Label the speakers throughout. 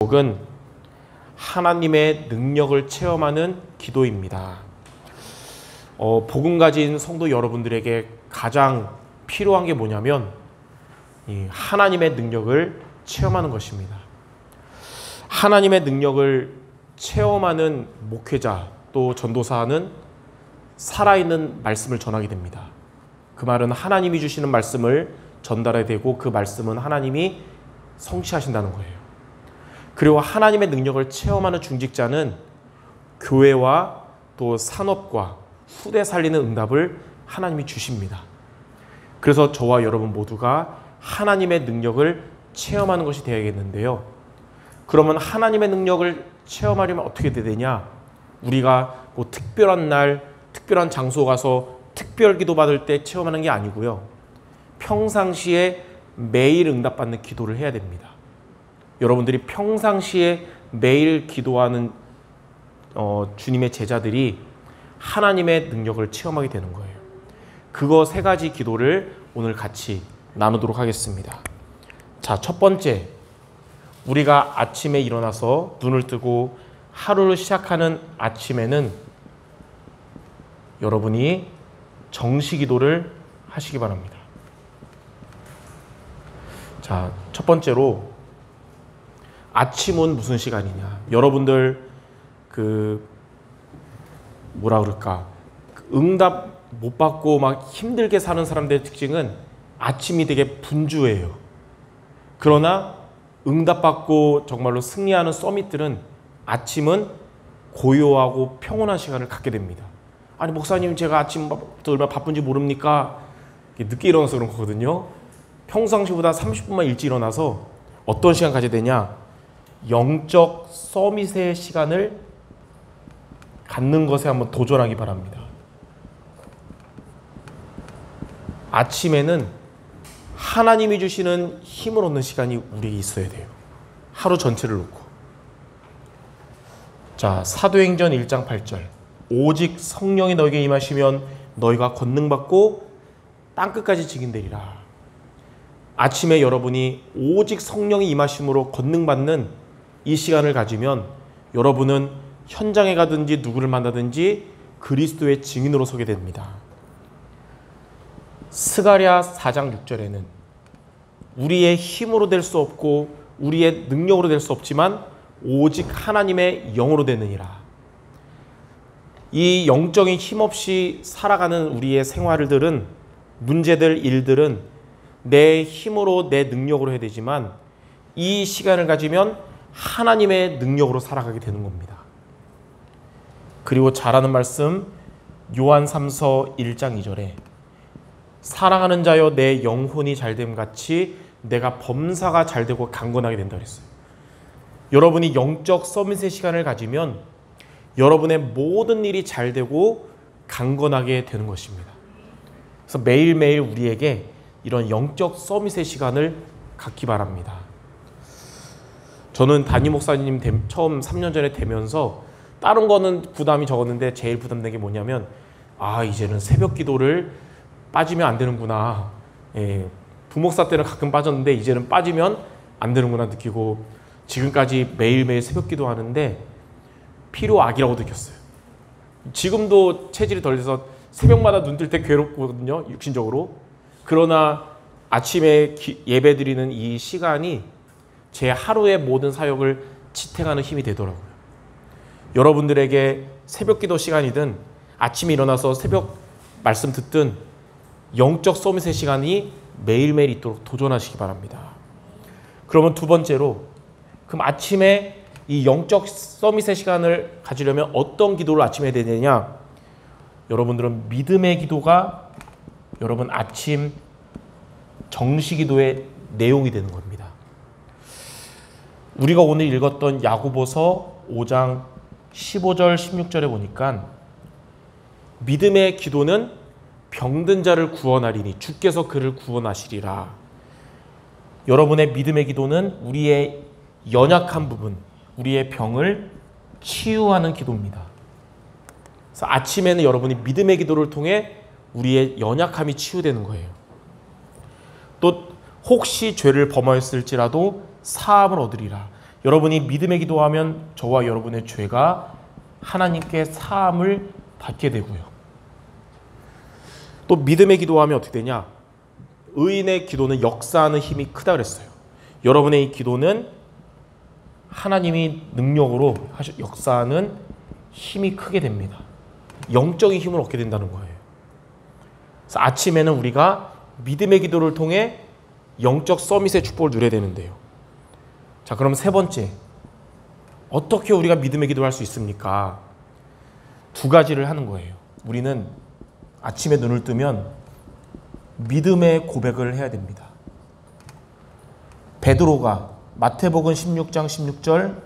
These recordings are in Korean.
Speaker 1: 제목은 하나님의 능력을 체험하는 기도입니다. 복음 가진 성도 여러분들에게 가장 필요한 게 뭐냐면 이 하나님의 능력을 체험하는 것입니다. 하나님의 능력을 체험하는 목회자 또 전도사는 살아있는 말씀을 전하게 됩니다. 그 말은 하나님이 주시는 말씀을 전달해야 되고 그 말씀은 하나님이 성취하신다는 거예요. 그리고 하나님의 능력을 체험하는 중직자는 교회와 또 산업과 후대 살리는 응답을 하나님이 주십니다. 그래서 저와 여러분 모두가 하나님의 능력을 체험하는 것이 되어야겠는데요. 그러면 하나님의 능력을 체험하려면 어떻게 돼야 되냐? 우리가 뭐 특별한 날, 특별한 장소 가서 특별 기도 받을 때 체험하는 게 아니고요. 평상시에 매일 응답받는 기도를 해야 됩니다. 여러분들이 평상시에 매일 기도하는 주님의 제자들이 하나님의 능력을 체험하게 되는 거예요. 그거 세 가지 기도를 오늘 같이 나누도록 하겠습니다. 자, 첫 번째, 우리가 아침에 일어나서 눈을 뜨고 하루를 시작하는 아침에는 여러분이 정시 기도를 하시기 바랍니다. 자, 첫 번째로 아침은 무슨 시간이냐? 여러분들 응답 못 받고 막 힘들게 사는 사람들의 특징은 아침이 되게 분주해요. 그러나 응답받고 정말로 승리하는 서밋들은 아침은 고요하고 평온한 시간을 갖게 됩니다. 아니 목사님 제가 아침부터 얼마나 바쁜지 모릅니까? 늦게 일어나서 그런 거거든요. 평상시보다 30분만 일찍 일어나서 어떤 시간 가져야 되냐? 영적 서밋의 시간을 갖는 것에 한번 도전하기 바랍니다. 아침에는 하나님이 주시는 힘을 얻는 시간이 우리에게 있어야 돼요. 하루 전체를 놓고. 자, 사도행전 1장 8절. 오직 성령이 너에게 임하시면 너희가 권능받고 땅끝까지 직인되리라. 아침에 여러분이 오직 성령이 임하심으로 권능받는 이 시간을 가지면 여러분은 현장에 가든지 누구를 만나든지 그리스도의 증인으로 서게 됩니다. 스가랴 4장 6절에는 우리의 힘으로 될 수 없고 우리의 능력으로 될 수 없지만 오직 하나님의 영으로 되느니라. 이 영적인 힘없이 살아가는 우리의 생활들은 문제들, 일들은 내 힘으로 내 능력으로 해야 되지만 이 시간을 가지면 하나님의 능력으로 살아가게 되는 겁니다. 그리고 잘하는 말씀 요한 3서 1장 2절에 사랑하는 자여 내 영혼이 잘됨 같이 내가 범사가 잘되고 강건하게 된다 그랬어요. 여러분이 영적 서밋의 시간을 가지면 여러분의 모든 일이 잘되고 강건하게 되는 것입니다. 그래서 매일매일 우리에게 이런 영적 서밋의 시간을 갖기 바랍니다. 저는 담임 목사님 처음 3년 전에 되면서 다른 거는 부담이 적었는데 제일 부담된 게 뭐냐면 이제는 새벽 기도를 빠지면 안 되는구나. 부목사 때는 가끔 빠졌는데 이제는 빠지면 안 되는구나 느끼고 지금까지 매일매일 새벽 기도하는데 필요악이라고 느꼈어요. 지금도 체질이 덜 돼서 새벽마다 눈 뜰 때 괴롭거든요. 육신적으로. 그러나 아침에 예배 드리는 이 시간이 제 하루의 모든 사역을 지탱하는 힘이 되더라고요. 여러분들에게 새벽 기도 시간이든 아침에 일어나서 새벽 말씀 듣든 영적 서밋의 시간이 매일매일 있도록 도전하시기 바랍니다. 그러면 두 번째로 그럼 아침에 이 영적 서밋의 시간을 가지려면 어떤 기도를 아침에 해야 되느냐? 여러분들은 믿음의 기도가 여러분 아침 정시 기도의 내용이 되는 겁니다. 우리가 오늘 읽었던 야고보서 5장 15절 16절에 보니까 믿음의 기도는 병든 자를 구원하리니 주께서 그를 구원하시리라. 여러분의 믿음의 기도는 우리의 연약한 부분, 우리의 병을 치유하는 기도입니다. 그래서 아침에는 여러분이 믿음의 기도를 통해 우리의 연약함이 치유되는 거예요. 또 혹시 죄를 범하였을지라도 사함을 얻으리라. 여러분이 믿음의 기도하면 저와 여러분의 죄가 하나님께 사함을 받게 되고요. 또 믿음의 기도하면 어떻게 되냐? 의인의 기도는 역사하는 힘이 크다 그랬어요. 여러분의 이 기도는 하나님이 능력으로 역사하는 힘이 크게 됩니다. 영적인 힘을 얻게 된다는 거예요. 그래서 아침에는 우리가 믿음의 기도를 통해 영적 서밋의 축복을 누려야 되는데요. 자, 그럼 세 번째, 어떻게 우리가 믿음의 기도를 할 수 있습니까? 두 가지를 하는 거예요. 우리는 아침에 눈을 뜨면 믿음의 고백을 해야 됩니다. 베드로가 마태복음 16장 16절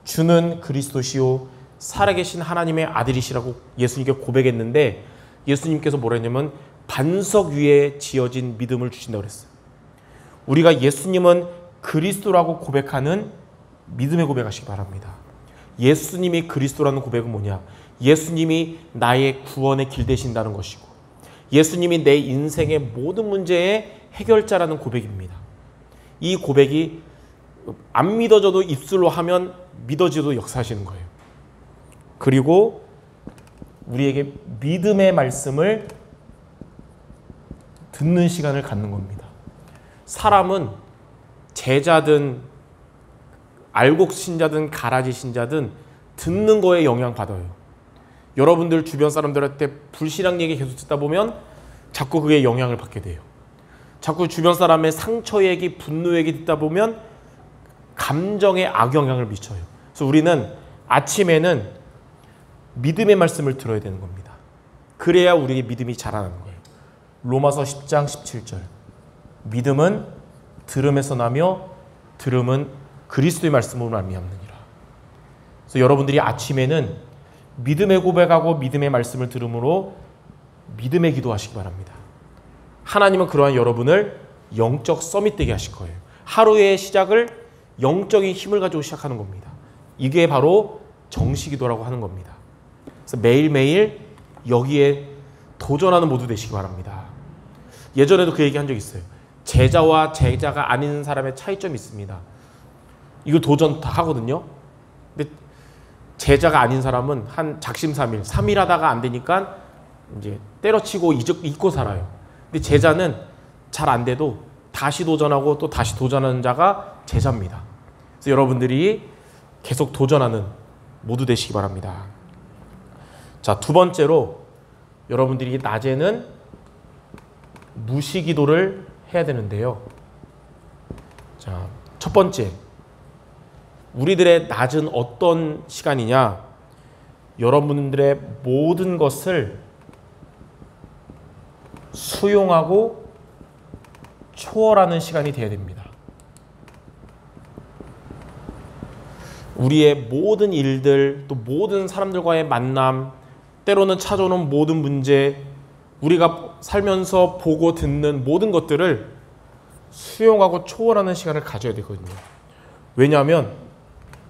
Speaker 1: 주는 그리스도시요 살아계신 하나님의 아들이시라고 예수님께 고백했는데 예수님께서 뭐라 했냐면 반석 위에 지어진 믿음을 주신다고 그랬어요. 우리가 예수님은 그리스도라고 고백하는 믿음의 고백하시기 바랍니다. 예수님이 그리스도라는 고백은 뭐냐? 예수님이 나의 구원의 길 되신다는 것이고 예수님이 내 인생의 모든 문제의 해결자라는 고백입니다. 이 고백이 안 믿어져도 입술로 하면 믿어지도 역사하시는 거예요. 그리고 우리에게 믿음의 말씀을 듣는 시간을 갖는 겁니다. 사람은 제자든 알곡 신자든 가라지 신자든 듣는 거에 영향받아요. 여러분들 주변 사람들한테 불신앙 얘기 계속 듣다 보면 자꾸 그게 영향을 받게 돼요. 자꾸 주변 사람의 상처 얘기, 분노 얘기 듣다 보면 감정에 악영향을 미쳐요. 그래서 우리는 아침에는 믿음의 말씀을 들어야 되는 겁니다. 그래야 우리의 믿음이 자라나는 거예요. 로마서 10장 17절 믿음은 들음에서 나며 들음은 그리스도의 말씀으로 말미암느니라. 그래서 여러분들이 아침에는 믿음의 고백하고 믿음의 말씀을 들음으로 믿음의 기도하시기 바랍니다. 하나님은 그러한 여러분을 영적 서밋 되게 하실 거예요. 하루의 시작을 영적인 힘을 가지고 시작하는 겁니다. 이게 바로 정시기도라고 하는 겁니다. 그래서 매일매일 여기에 도전하는 모두 되시기 바랍니다. 예전에도 그 얘기 한 적 있어요. 제자와 제자가 아닌 사람의 차이점이 있습니다. 이거 도전 다 하거든요. 근데 제자가 아닌 사람은 한 작심삼일, 3일 하다가 안 되니까 이제 때려치고 잊고 살아요. 근데 제자는 잘 안 돼도 다시 도전하고 또 다시 도전하는 자가 제자입니다. 그래서 여러분들이 계속 도전하는 모두 되시기 바랍니다. 자, 두 번째로 여러분들이 낮에는 무시기도를 해야 되는데요. 자, 첫 번째, 우리들의 낮은 어떤 시간이냐? 여러분들의 모든 것을 수용하고 초월하는 시간이 되어야 됩니다. 우리의 모든 일들, 또 모든 사람들과의 만남, 때로는 찾아오는 모든 문제, 우리가 살면서 보고 듣는 모든 것들을 수용하고 초월하는 시간을 가져야 되거든요. 왜냐하면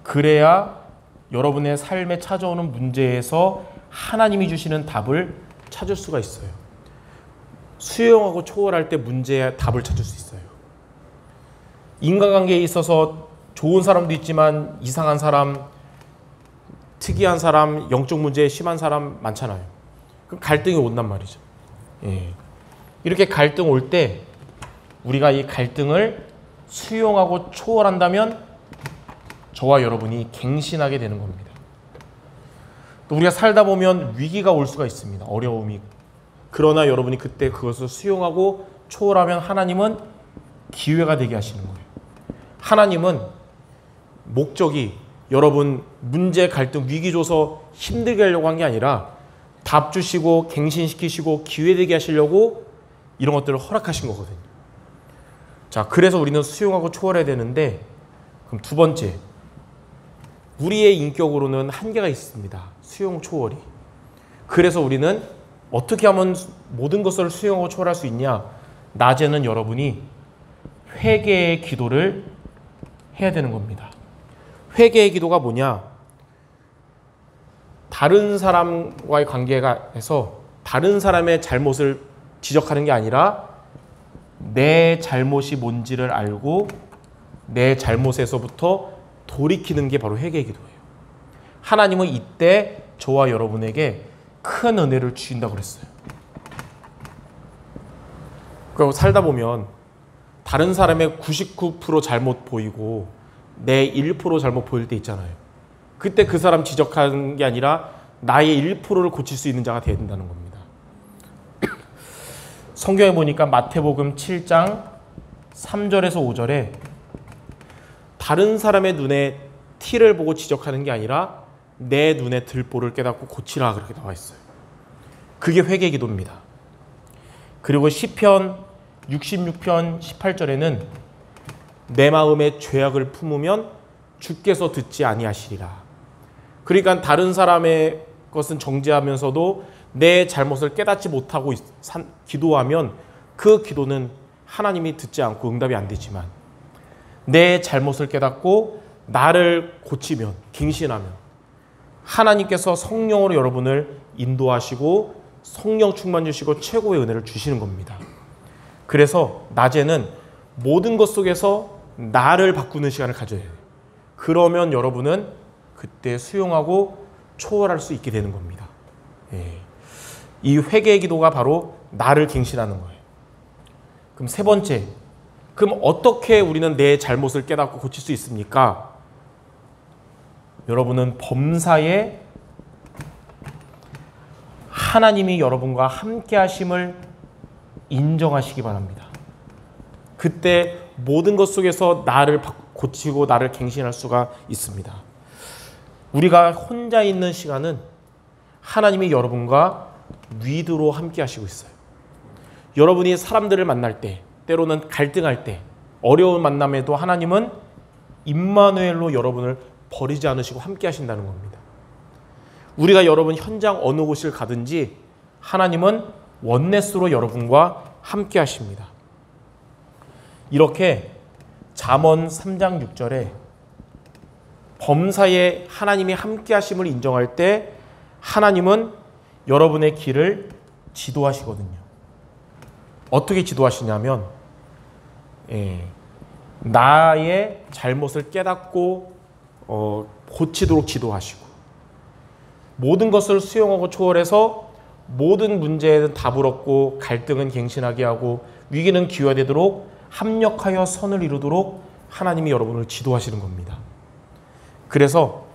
Speaker 1: 그래야 여러분의 삶에 찾아오는 문제에서 하나님이 주시는 답을 찾을 수가 있어요. 수용하고 초월할 때 문제의 답을 찾을 수 있어요. 인간관계에 있어서 좋은 사람도 있지만 이상한 사람, 특이한 사람, 영적 문제에 심한 사람 많잖아요. 그럼 갈등이 온단 말이죠. 예. 이렇게 갈등 올 때 우리가 이 갈등을 수용하고 초월한다면 저와 여러분이 갱신하게 되는 겁니다. 또 우리가 살다 보면 위기가 올 수가 있습니다. 어려움이. 그러나 여러분이 그때 그것을 수용하고 초월하면 하나님은 기회가 되게 하시는 거예요. 하나님은 목적이 여러분 문제, 갈등, 위기 줘서 힘들게 하려고 한 게 아니라 답 주시고 갱신시키시고 기회 되게 하시려고 이런 것들을 허락하신 거거든요. 자, 그래서 우리는 수용하고 초월해야 되는데, 그럼 두 번째, 우리의 인격으로는 한계가 있습니다. 수용 초월이. 그래서 우리는 어떻게 하면 모든 것을 수용하고 초월할 수 있냐? 낮에는 여러분이 회개의 기도를 해야 되는 겁니다. 회개의 기도가 뭐냐? 다른 사람과의 관계에서 다른 사람의 잘못을 지적하는 게 아니라 내 잘못이 뭔지를 알고 내 잘못에서부터 돌이키는 게 바로 회개의 기도예요. 하나님은 이때 저와 여러분에게 큰 은혜를 주신다고 그랬어요. 그리고 살다 보면 다른 사람의 99% 잘못 보이고 내 1% 잘못 보일 때 있잖아요. 그때 그 사람 지적하는 게 아니라 나의 1%를 고칠 수 있는 자가 되어야 된다는 겁니다. 성경에 보니까 마태복음 7장 3절에서 5절에 다른 사람의 눈에 티를 보고 지적하는 게 아니라 내 눈에 들보를 깨닫고 고치라 그렇게 나와 있어요. 그게 회개 기도입니다. 그리고 시편 66편 18절에는 내 마음에 죄악을 품으면 주께서 듣지 아니하시리라. 그러니까 다른 사람의 것은 정죄하면서도 내 잘못을 깨닫지 못하고 기도하면 그 기도는 하나님이 듣지 않고 응답이 안 되지만 내 잘못을 깨닫고 나를 고치면, 갱신하면 하나님께서 성령으로 여러분을 인도하시고 성령 충만 주시고 최고의 은혜를 주시는 겁니다. 그래서 낮에는 모든 것 속에서 나를 바꾸는 시간을 가져야 해요. 그러면 여러분은 그때 수용하고 초월할 수 있게 되는 겁니다. 이 회개의 기도가 바로 나를 갱신하는 거예요. 그럼 세 번째, 그럼 어떻게 우리는 내 잘못을 깨닫고 고칠 수 있습니까? 여러분은 범사에 하나님이 여러분과 함께 하심을 인정하시기 바랍니다. 그때 모든 것 속에서 나를 고치고 나를 갱신할 수가 있습니다. 우리가 혼자 있는 시간은 하나님이 여러분과 위드로 함께 하시고 있어요. 여러분이 사람들을 만날 때, 때로는 갈등할 때, 어려운 만남에도 하나님은 임마누엘로 여러분을 버리지 않으시고 함께 하신다는 겁니다. 우리가 여러분 현장 어느 곳을 가든지 하나님은 원네스로 여러분과 함께 하십니다. 이렇게 잠언 3장 6절에 범사에 하나님이 함께 하심을 인정할 때 하나님은 여러분의 길을 지도하시거든요. 어떻게 지도하시냐면 나의 잘못을 깨닫고 고치도록 지도하시고 모든 것을 수용하고 초월해서 모든 문제에는 답을 얻고 갈등은 갱신하게 하고 위기는 기화되도록 합력하여 선을 이루도록 하나님이 여러분을 지도하시는 겁니다. 그래서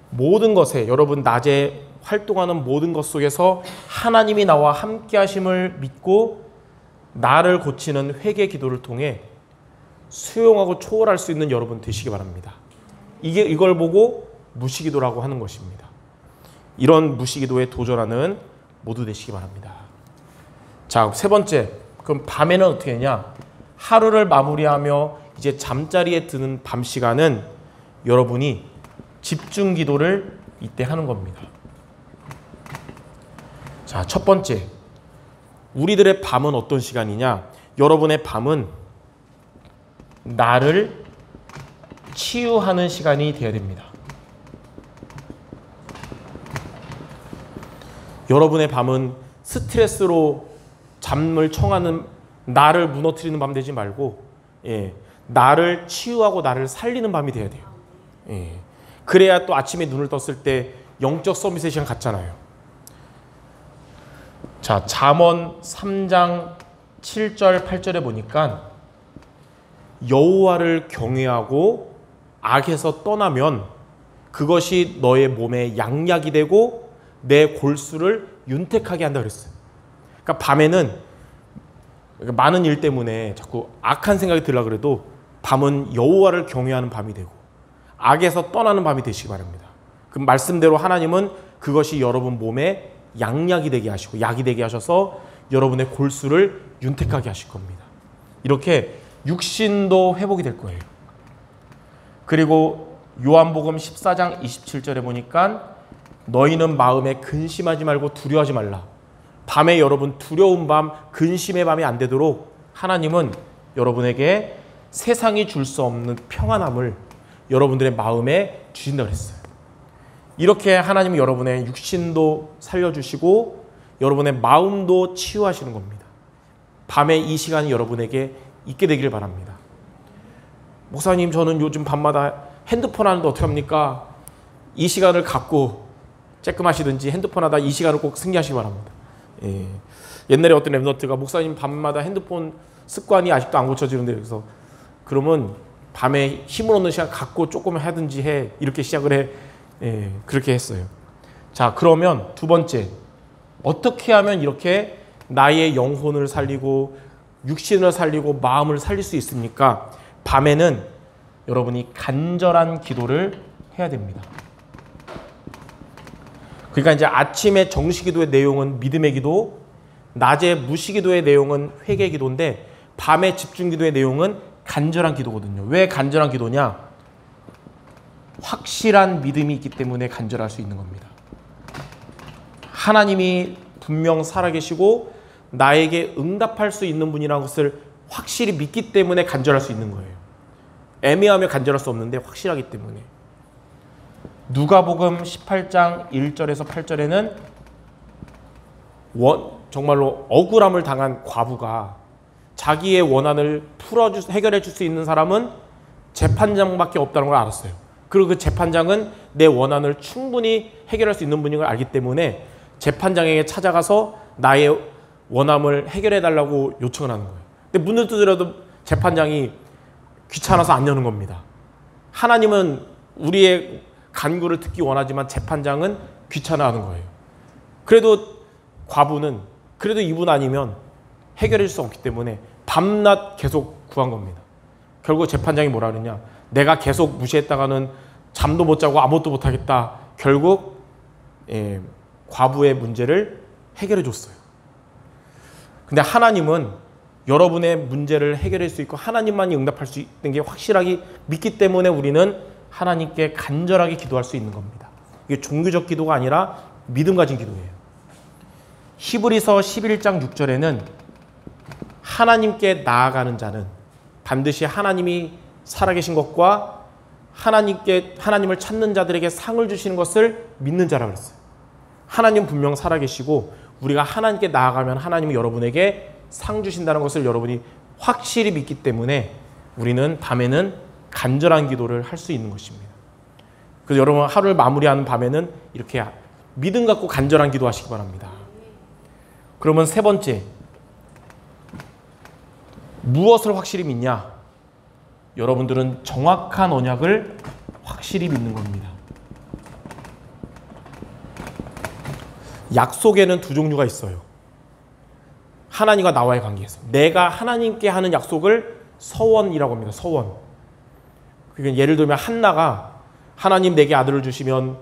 Speaker 1: 모든 것에 여러분 낮에 활동하는 모든 것 속에서 하나님이 나와 함께 하심을 믿고 나를 고치는 회개 기도를 통해 수용하고 초월할 수 있는 여러분 되시기 바랍니다. 이걸 보고 무시기도라고 하는 것입니다. 이런 무시기도에 도전하는 모두 되시기 바랍니다. 자, 세 번째, 그럼 밤에는 어떻게 하냐? 하루를 마무리하며 이제 잠자리에 드는 밤 시간은 여러분이 집중 기도를 이때 하는 겁니다. 자, 첫 번째, 우리들의 밤은 어떤 시간이냐? 여러분의 밤은 나를 치유하는 시간이 되어야 됩니다. 여러분의 밤은 스트레스로 잠을 청하는 나를 무너뜨리는 밤 되지 말고 나를 치유하고 나를 살리는 밤이 돼야 돼요. 그래야 또 아침에 눈을 떴을 때 영적 서밋의 시간 같잖아요. 자, 잠언 3장 7절 8절에 보니까 여호와를 경외하고 악에서 떠나면 그것이 너의 몸에 양약이 되고 내 골수를 윤택하게 한다 그랬어요. 그러니까 밤에는 많은 일 때문에 자꾸 악한 생각이 들려고 그래도 밤은 여호와를 경외하는 밤이 되고 악에서 떠나는 밤이 되시기 바랍니다. 그 말씀대로 하나님은 그것이 여러분 몸에 양약이 되게 하시고 약이 되게 하셔서 여러분의 골수를 윤택하게 하실 겁니다. 이렇게 육신도 회복이 될 거예요. 그리고 요한복음 14장 27절에 보니까 너희는 마음에 근심하지 말고 두려워하지 말라. 밤에 여러분 두려운 밤, 근심의 밤이 안 되도록 하나님은 여러분에게 세상이 줄 수 없는 평안함을 여러분들의 마음에 주신다고 했어요. 이렇게 하나님은 여러분의 육신도 살려주시고 여러분의 마음도 치유하시는 겁니다. 밤에 이 시간이 여러분에게 있게 되기를 바랍니다. 목사님, 저는 요즘 밤마다 핸드폰 하는데 어떻게 합니까? 이 시간을 갖고 쬐끔하시든지 핸드폰 하다 이 시간을 꼭 승리하시기 바랍니다. 예. 옛날에 어떤 랩런트가 목사님 밤마다 핸드폰 습관이 아직도 안 고쳐지는데 그래서 그러면 밤에 힘을 얻는 시간 갖고 조금 하든지 해 이렇게 시작을 해. 예, 그렇게 했어요. 자, 그러면 두 번째, 어떻게 하면 이렇게 나의 영혼을 살리고 육신을 살리고 마음을 살릴 수 있습니까? 밤에는 여러분이 간절한 기도를 해야 됩니다. 그러니까 이제 아침에 정시기도의 내용은 믿음의 기도, 낮에 무시기도의 내용은 회개 기도인데 밤에 집중기도의 내용은 간절한 기도거든요. 왜 간절한 기도냐? 확실한 믿음이 있기 때문에 간절할 수 있는 겁니다. 하나님이 분명 살아계시고 나에게 응답할 수 있는 분이라는 것을 확실히 믿기 때문에 간절할 수 있는 거예요. 애매하며 간절할 수 없는데 확실하기 때문에. 누가복음 18장 1절에서 8절에는 정말로 억울함을 당한 과부가 자기의 원한을 해결해 줄 수 있는 사람은 재판장밖에 없다는 걸 알았어요. 그리고 그 재판장은 내 원한을 충분히 해결할 수 있는 분인 걸 알기 때문에 재판장에게 찾아가서 나의 원함을 해결해 달라고 요청을 하는 거예요. 근데 문을 두드려도 재판장이 귀찮아서 안 여는 겁니다. 하나님은 우리의 간구를 듣기 원하지만 재판장은 귀찮아하는 거예요. 그래도 과부는 그래도 이분 아니면 해결해 줄 수 없기 때문에 밤낮 계속 구한 겁니다. 결국 재판장이 뭐라 그러냐? 내가 계속 무시했다가는 잠도 못 자고 아무것도 못 하겠다. 결국 과부의 문제를 해결해 줬어요. 근데 하나님은 여러분의 문제를 해결할 수 있고 하나님만이 응답할 수 있는 게 확실하게 믿기 때문에 우리는 하나님께 간절하게 기도할 수 있는 겁니다. 이게 종교적 기도가 아니라 믿음 가진 기도예요. 히브리서 11장 6절에는 하나님께 나아가는 자는 반드시 하나님이 살아계신 것과 하나님을 찾는 자들에게 상을 주시는 것을 믿는 자라고 했어요. 하나님 분명 살아계시고 우리가 하나님께 나아가면 하나님은 여러분에게 상 주신다는 것을 여러분이 확실히 믿기 때문에 우리는 밤에는 간절한 기도를 할 수 있는 것입니다. 그래서 여러분 하루를 마무리하는 밤에는 이렇게 믿음 갖고 간절한 기도하시기 바랍니다. 그러면 세 번째, 무엇을 확실히 믿냐? 여러분들은 정확한 언약을 확실히 믿는 겁니다. 약속에는 두 종류가 있어요. 하나님과 나와의 관계에서 내가 하나님께 하는 약속을 서원이라고 합니다. 서원. 그러니까 예를 들면 한나가 하나님 내게 아들을 주시면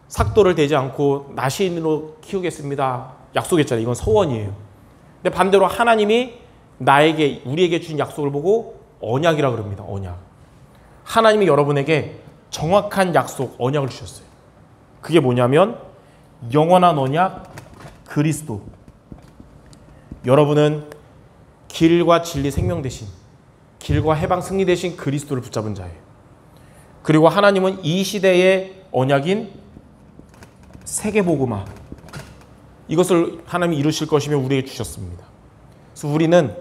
Speaker 1: 삭도를 대지 않고 나시인으로 키우겠습니다. 약속했잖아요. 이건 서원이에요. 근데 반대로 하나님이 우리에게 주신 약속을 보고 언약이라고 그럽니다. 언약. 하나님이 여러분에게 정확한 약속, 언약을 주셨어요. 그게 뭐냐면 영원한 언약, 그리스도. 여러분은 길과 진리, 생명 대신, 길과 해방, 승리 대신 그리스도를 붙잡은 자예요. 그리고 하나님은 이 시대의 언약인 세계복음화, 이것을 하나님이 이루실 것이며 우리에게 주셨습니다. 그래서 우리는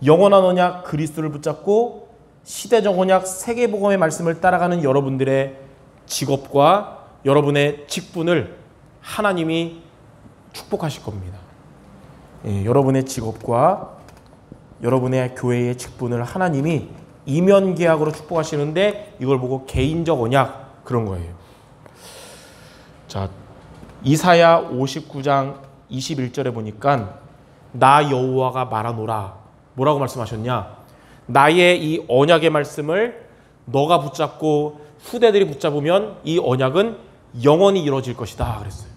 Speaker 1: 영원한 언약 그리스도를 붙잡고 시대적 언약 세계복음의 말씀을 따라가는 여러분들의 직업과 여러분의 직분을 하나님이 축복하실 겁니다. 여러분의 직업과 여러분의 교회의 직분을 하나님이 이면계약으로 축복하시는데 이걸 보고 개인적 언약 그런 거예요. 자, 이사야 59장 21절에 보니까 나 여호와가 말하노라. 뭐라고 말씀하셨냐? 나의 이 언약의 말씀을 너가 붙잡고 후대들이 붙잡으면 이 언약은 영원히 이루어질 것이다 그랬어요.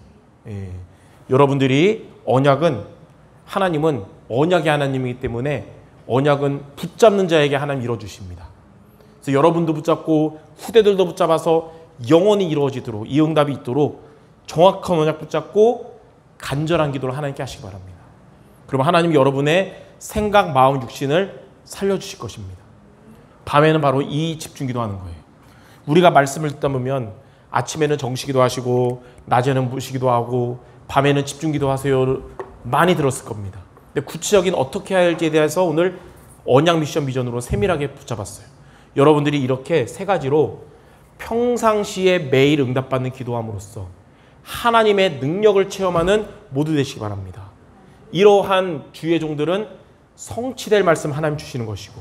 Speaker 1: 여러분들이 하나님은 언약의 하나님이기 때문에 언약은 붙잡는 자에게 하나님 이루어주십니다. 그래서 여러분도 붙잡고 후대들도 붙잡아서 영원히 이루어지도록 이 응답이 있도록 정확한 언약 붙잡고 간절한 기도를 하나님께 하시기 바랍니다. 그러면 하나님이 여러분의 생각, 마음, 육신을 살려주실 것입니다. 밤에는 바로 이 집중기도 하는 거예요. 우리가 말씀을 듣다 보면 아침에는 정시기도 하시고 낮에는 무시기도 하고 밤에는 집중기도 하세요 많이 들었을 겁니다. 근데 구체적인 어떻게 해야 할지에 대해서 오늘 언약 미션 비전으로 세밀하게 붙잡았어요. 여러분들이 이렇게 세 가지로 평상시에 매일 응답받는 기도함으로써 하나님의 능력을 체험하는 모두 되시기 바랍니다. 이러한 주의 종들은 성취될 말씀 하나님 주시는 것이고,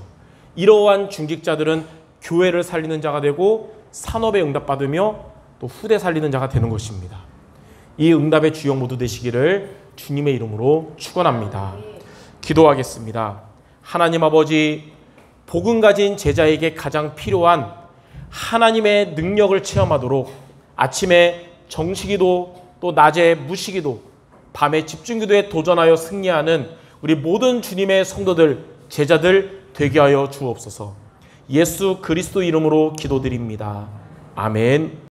Speaker 1: 이러한 중직자들은 교회를 살리는 자가 되고 산업에 응답받으며 또 후대 살리는 자가 되는 것입니다. 이 응답의 주역 모두 되시기를 주님의 이름으로 축원합니다. 기도하겠습니다. 하나님 아버지, 복음 가진 제자에게 가장 필요한 하나님의 능력을 체험하도록 아침에 정시기도, 또 낮에 무시기도, 밤에 집중기도에 도전하여 승리하는 우리 모든 주님의 성도들, 제자들 되게 하여 주옵소서. 예수 그리스도 이름으로 기도드립니다. 아멘.